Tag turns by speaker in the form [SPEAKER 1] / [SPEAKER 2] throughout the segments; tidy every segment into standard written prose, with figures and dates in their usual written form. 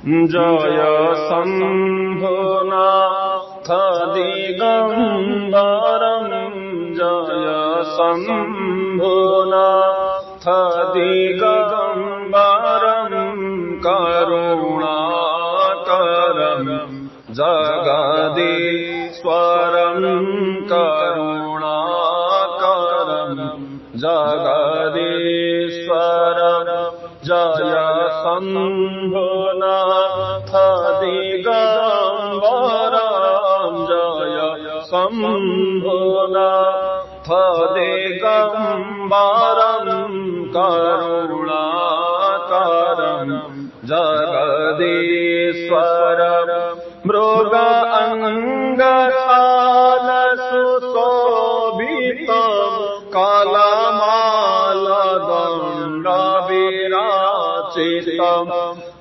[SPEAKER 1] जय शम्भुनाथ दिगम्बरम् जय शम्भुनाथ दिगम्बरम् करुणाकरम् जगदीश्वरम् करुणाकरम् जगदीश्वरम् जय शम्भुनाथ दिगम्बरम् जय शम्भुनाथ दिगम्बरम् करुणाकरम् जगदीश्वरम् मृग अंगशालसुशोभितम् कलमालदण्डविराचितम्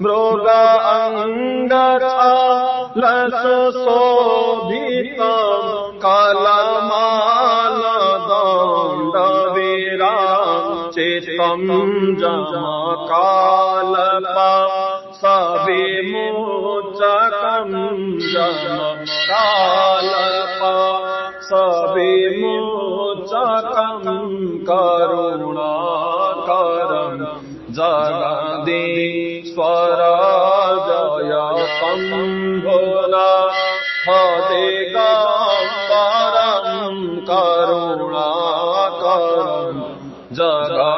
[SPEAKER 1] मृग अंगशालसुशोभितम् कलमालदण्डविराचितम् जमकालपा सविमोचकम् जमकालपा सविमोचकम् करुणाकरम् जगदीश्वर जय शम्भुनाथ दिगम्बरम् करुणाकरम् जगदीश्वर